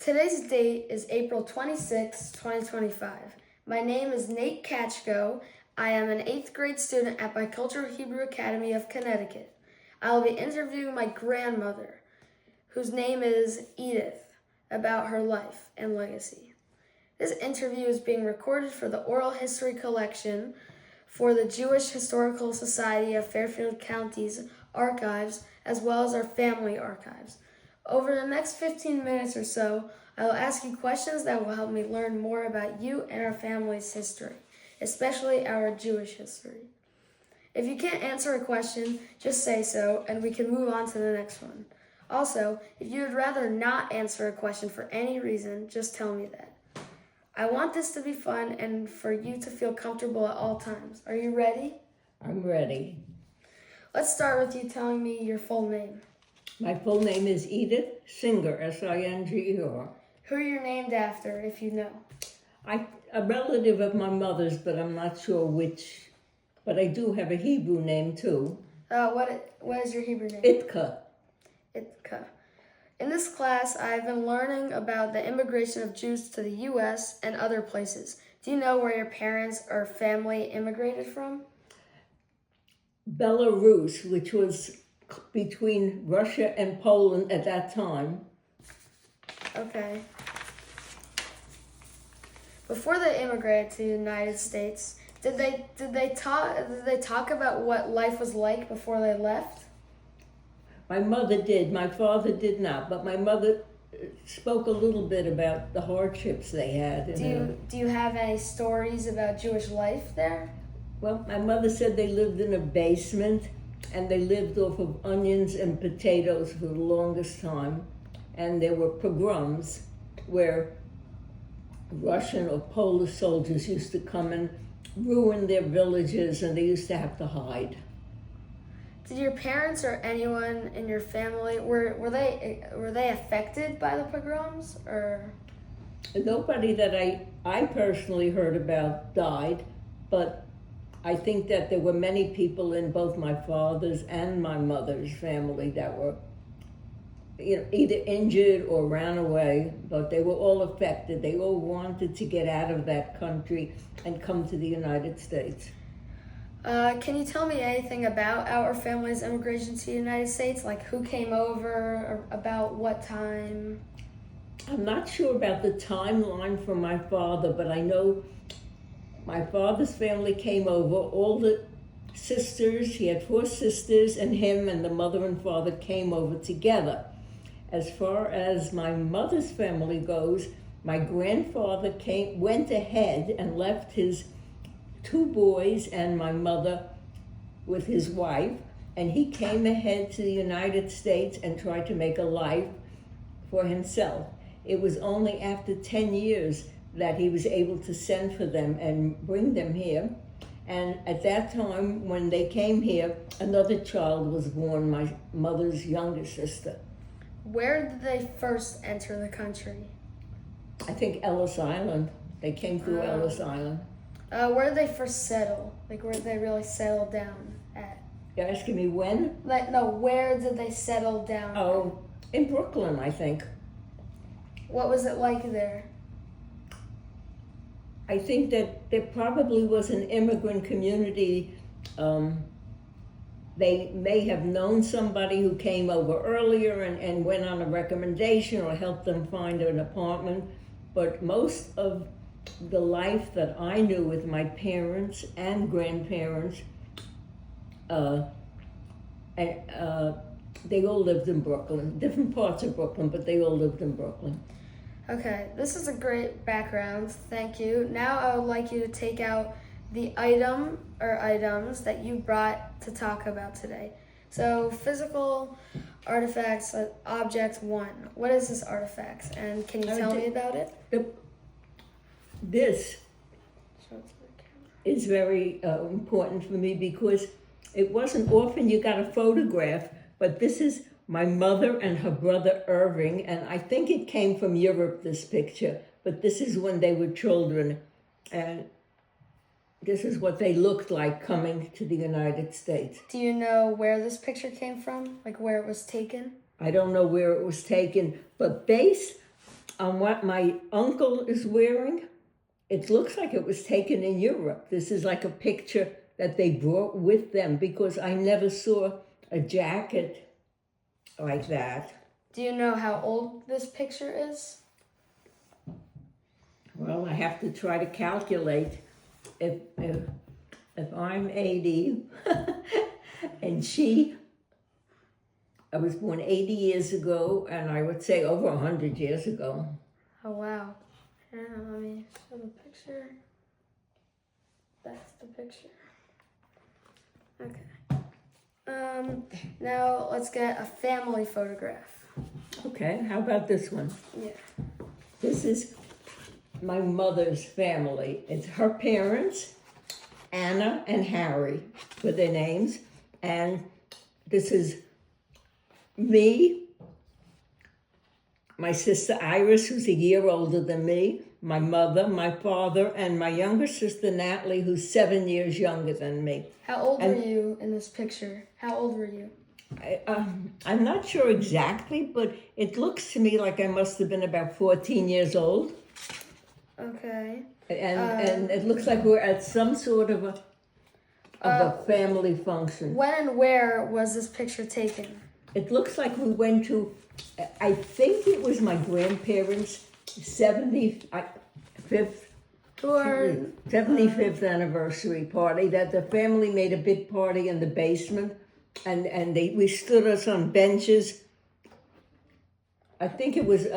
Today's date is April 26, 2025. My name is Nate Kachko. I am an 8th grade student at Bicultural Hebrew Academy of Connecticut. I will be interviewing my grandmother, whose name is Edith, about her life and legacy. This interview is being recorded for the Oral History Collection for the Jewish Historical Society of Fairfield County's archives, as well as our family archives. Over the next 15 minutes or so, I will ask you questions that will help me learn more about you and our family's history, especially our Jewish history. If you can't answer a question, just say so, and we can move on to the next one. Also, if you would rather not answer a question for any reason, just tell me that. I want this to be fun and for you to feel comfortable at all times. Are you ready? I'm ready. Let's start with you telling me your full name. My full name is Edith Singer, S-I-N-G-E-R. Who you're named after, if you know. A relative of my mother's, but I'm not sure which. But I do have a Hebrew name too. What is your Hebrew name? Itka. Itka. In this class, I've been learning about the immigration of Jews to the U.S. and other places. Do you know where your parents or family immigrated from? Belarus, which was between Russia and Poland at that time. Okay. Before they immigrated to the United States, did they talk about what life was like before they left? My mother did. My father did not. But my mother spoke a little bit about the hardships they had. Do you have any stories about Jewish life there? Well, my mother said they lived in a basement and they lived off of onions and potatoes for the longest time. And there were pogroms where Russian or Polish soldiers used to come and ruin their villages, and they used to have to hide. Did your parents or anyone in your family were they affected by the pogroms, or? Nobody that I personally heard about died, but I think that there were many people in both my father's and my mother's family that were either injured or ran away, but they were all affected. They all wanted to get out of that country and come to the United States. Can you tell me anything about our family's immigration to the United States? Like who came over, or about what time? I'm not sure about the timeline for my father, but I know my father's family came over. All the sisters, he had 4 sisters, and him and the mother and father came over together. As far as my mother's family goes, my grandfather went ahead and left his 2 boys and my mother with his wife, and he came ahead to the United States and tried to make a life for himself. It was only after 10 years that he was able to send for them and bring them here. And at that time, when they came here, another child was born, my mother's younger sister. Where did they first enter the country? I think Ellis Island. They came through Ellis Island. Where did they first settle? Like where did they really settle down at? You're asking me when? Where did they settle down? Oh, in Brooklyn, I think. What was it like there? I think that there probably was an immigrant community. They may have known somebody who came over earlier and went on a recommendation or helped them find an apartment. But most of the life that I knew with my parents and grandparents, they all lived in Brooklyn, different parts of Brooklyn, but they all lived in Brooklyn. Okay, this is a great background. Thank you. Now I would like you to take out the item or items that you brought to talk about today. So physical artifacts, object 1. What is this artifact, and can you tell me about it? This is very important for me because it wasn't often you got a photograph, but this is my mother and her brother Irving, and I think it came from Europe, this picture, but this is when they were children, and this is what they looked like coming to the United States. Do you know where this picture came from? Like where it was taken? I don't know where it was taken, but based on what my uncle is wearing, it looks like it was taken in Europe. This is like a picture that they brought with them because I never saw a jacket like that. Do you know how old this picture is? Well, I have to try to calculate if I'm 80 and I was born 80 years ago, and I would say over 100 years ago. Oh, wow. Here, let me show the picture. That's the picture. Okay. Now let's get a family photograph. Okay, how about this one? Yeah. This is my mother's family. It's her parents, Anna and Harry, were their names. And this is me, my sister Iris, who's a year older than me, my mother, my father, and my younger sister Natalie, who's 7 years younger than me. How old were you in this picture? How old were you? I'm not sure exactly, but it looks to me like I must have been about 14 years old. Okay. And it looks like we're at some sort of a family function. When and where was this picture taken? It looks like we went to, I think it was my grandparents' 75th anniversary party, that the family made a big party in the basement, and we stood us on benches. I think it was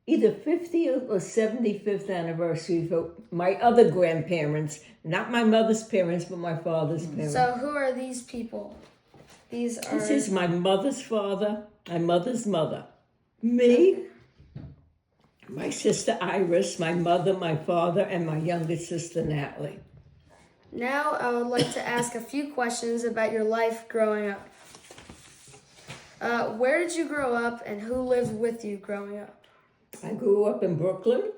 either 50th or 75th anniversary for my other grandparents, not my mother's parents, but my father's parents. So who are these people? This is my mother's father, my mother's mother, me, my sister Iris, my mother, my father, and my youngest sister Natalie. Now I would like to ask a few questions about your life growing up. Where did you grow up and who lived with you growing up? I grew up in Brooklyn,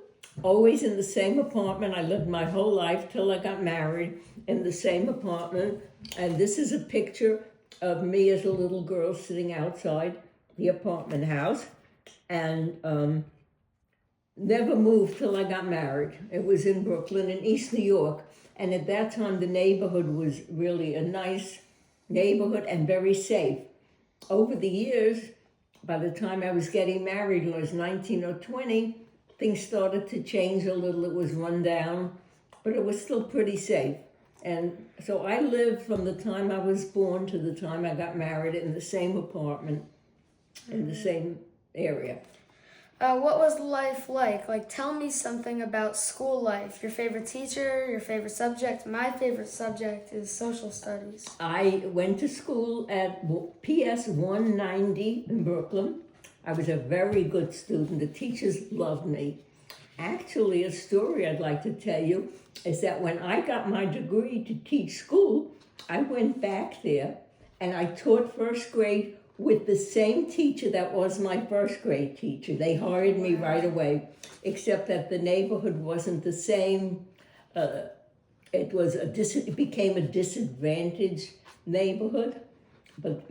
always in the same apartment. I lived my whole life till I got married in the same apartment. And this is a picture of me as a little girl sitting outside the apartment house, and never moved till I got married. It was in Brooklyn, in East New York, and at that time the neighborhood was really a nice neighborhood and very safe. Over the years, by the time I was getting married, when I was 19 or 20, things started to change a little. It was run down, but it was still pretty safe. And so I lived from the time I was born to the time I got married in the same apartment, in the same area. What was life like? Like, tell me something about school life. Your favorite teacher, your favorite subject. My favorite subject is social studies. I went to school at PS 190 in Brooklyn. I was a very good student. The teachers loved me. Actually, a story I'd like to tell you is that when I got my degree to teach school, I went back there and I taught first grade with the same teacher that was my first grade teacher. They hired me right away, except that the neighborhood wasn't the same. It became a disadvantaged neighborhood, but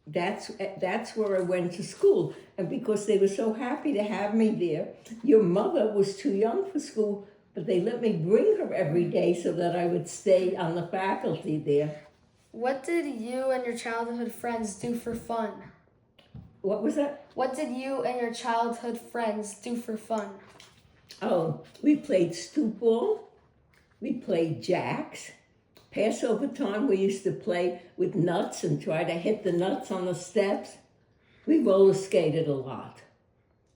that's where I went to school. And because they were so happy to have me there, your mother was too young for school, but they let me bring her every day so that I would stay on the faculty there. What did you and your childhood friends do for fun? What was that? What did you and your childhood friends do for fun? Oh, we played stoop ball. We played jacks. Passover time, we used to play with nuts and try to hit the nuts on the steps. We roller skated a lot.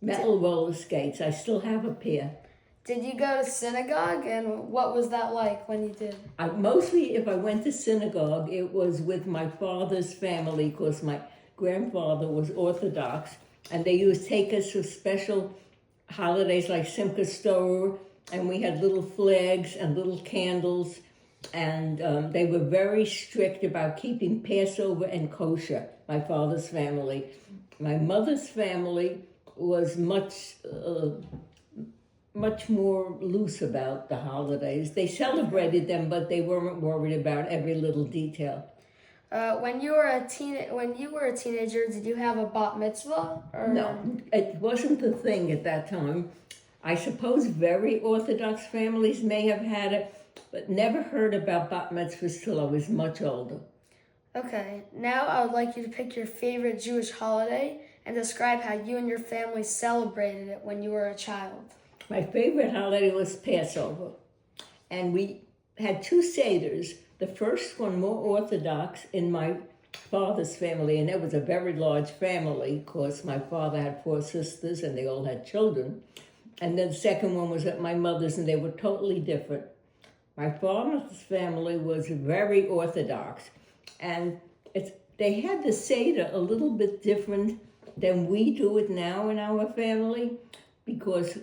Metal roller skates. I still have a pair. Did you go to synagogue, and what was that like when you did? Mostly, if I went to synagogue, it was with my father's family, because my grandfather was Orthodox, and they used to take us to special holidays like Simchas Torah, and we had little flags and little candles, and they were very strict about keeping Passover and kosher, my father's family. My mother's family was much more loose about the holidays. They celebrated them, but they weren't worried about every little detail. When you were a teenager, did you have a bat mitzvah? Or? No, it wasn't the thing at that time. I suppose very Orthodox families may have had it, but never heard about bat mitzvahs till I was much older. Okay, now I would like you to pick your favorite Jewish holiday and describe how you and your family celebrated it when you were a child. My favorite holiday was Passover, and we had two Seders. The first one more Orthodox in my father's family, and it was a very large family because my father had 4 sisters and they all had children. And then the second one was at my mother's, and they were totally different. My father's family was very Orthodox, and they had the Seder a little bit different than we do it now in our family, because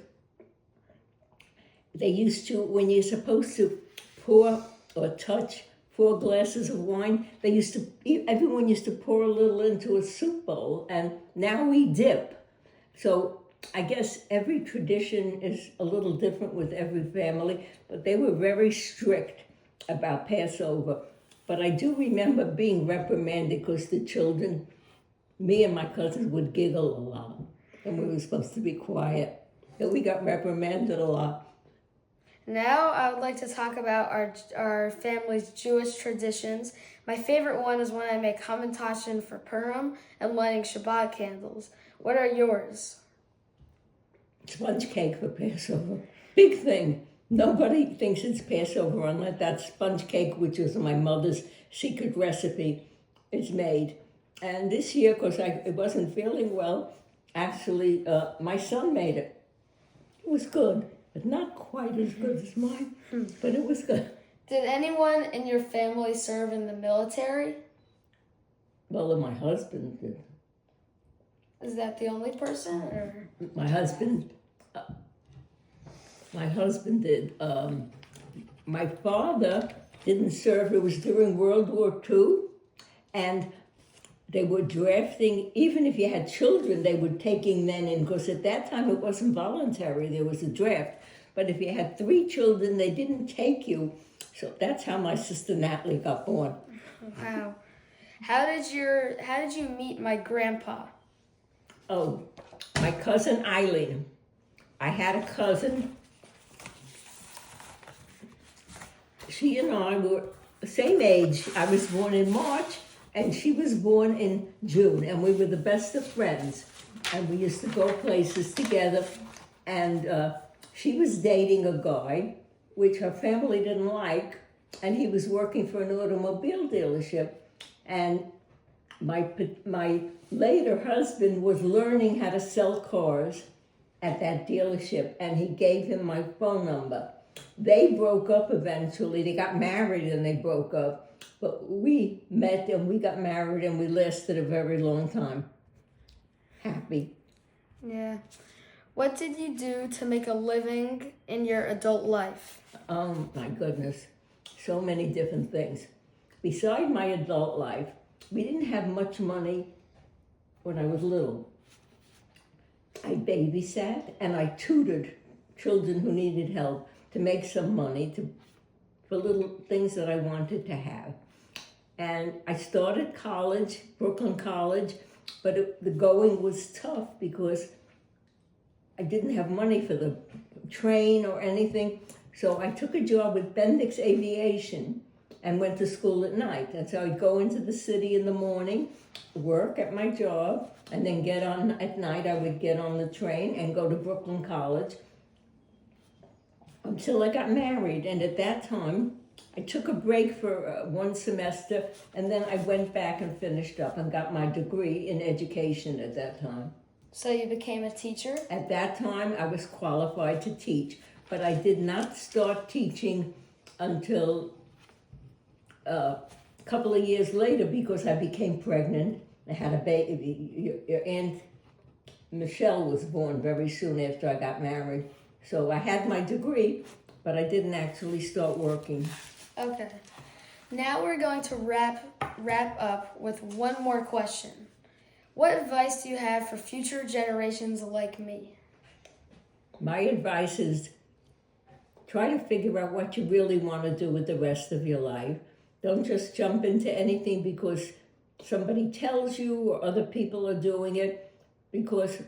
they used to, when you're supposed to pour or touch 4 glasses of wine, everyone used to pour a little into a soup bowl, and now we dip. So I guess every tradition is a little different with every family, but they were very strict about Passover. But I do remember being reprimanded because the children, me and my cousins, would giggle a lot, and we were supposed to be quiet. So we got reprimanded a lot. Now I would like to talk about our family's Jewish traditions. My favorite one is when I make hamantashen for Purim and lighting Shabbat candles. What are yours? Sponge cake for Passover. Big thing. Nobody thinks it's Passover unless that sponge cake, which is my mother's secret recipe, is made. And this year, because I wasn't feeling well, actually my son made it. It was good, but not quite as good as mine, but it was good. Did anyone in your family serve in the military? Well, my husband did. Is that the only person, or? My husband did. My father didn't serve. It was during World War II, and they were drafting, even if you had children, they were taking men in, because at that time it wasn't voluntary, there was a draft. But if you had 3 children, they didn't take you. So that's how my sister Natalie got born. Wow. How did you meet my grandpa? Oh, my cousin Eileen. I had a cousin. She and I were the same age. I was born in March, and she was born in June, and we were the best of friends. And we used to go places together, and she was dating a guy, which her family didn't like, and he was working for an automobile dealership. And my later husband was learning how to sell cars at that dealership, and he gave him my phone number. They broke up eventually. They got married and they broke up. But we met and we got married and we lasted a very long time. Happy. Yeah. What did you do to make a living in your adult life? Oh my goodness. So many different things. Beside my adult life, we didn't have much money when I was little. I babysat and I tutored children who needed help to make some money for little things that I wanted to have. And I started college, Brooklyn College, but the going was tough because I didn't have money for the train or anything. So I took a job with Bendix Aviation and went to school at night. And so I'd go into the city in the morning, work at my job, and then get on at night. I would get on the train and go to Brooklyn College until I got married. And at that time, I took a break for 1 semester, and then I went back and finished up and got my degree in education at that time. So you became a teacher? At that time, I was qualified to teach, but I did not start teaching until a couple of years later because I became pregnant. I had a baby. Your Aunt Michelle was born very soon after I got married. So I had my degree, but I didn't actually start working. Okay. Now we're going to wrap up with one more question. What advice do you have for future generations like me? My advice is try to figure out what you really want to do with the rest of your life. Don't just jump into anything because somebody tells you or other people are doing it, because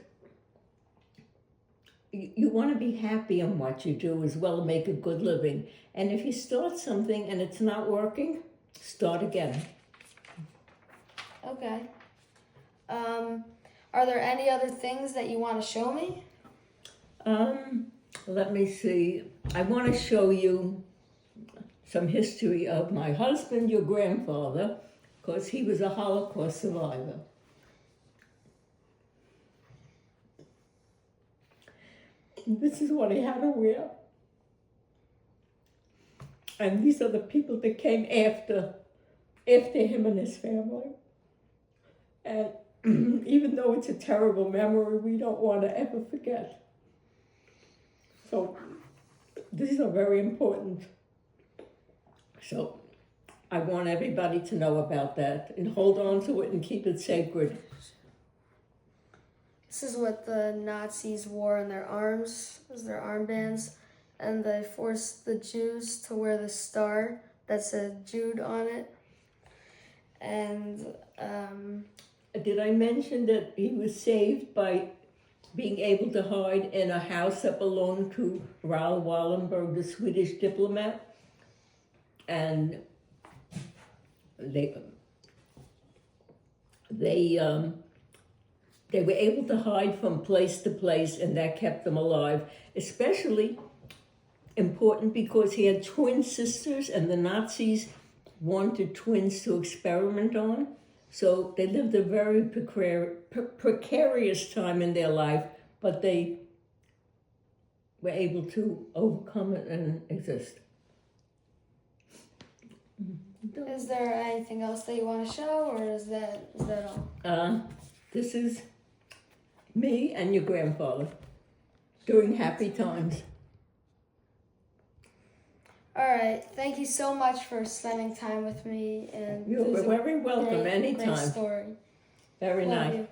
you want to be happy in what you do as well and make a good living. And if you start something and it's not working, start again. Okay. Are there any other things that you want to show me? Let me see. I want to show you some history of my husband, your grandfather, because he was a Holocaust survivor. This is what he had to wear. And these are the people that came after him and his family. And even though it's a terrible memory, we don't want to ever forget. So these are very important. So I want everybody to know about that and hold on to it and keep it sacred. This is what the Nazis wore in their arms, as their armbands, and they forced the Jews to wear the star that said Jude on it. And Did I mention that he was saved by being able to hide in a house that belonged to Raoul Wallenberg, the Swedish diplomat? And they were able to hide from place to place, and that kept them alive. Especially important because he had twin sisters, and the Nazis wanted twins to experiment on. So they lived a very precarious time in their life, but they were able to overcome it and exist. is there anything else that you want to show, or is that all? This is me and your grandfather during happy times. All right. Thank you so much for spending time with me. And You're very welcome great anytime. story. Very Love nice. you.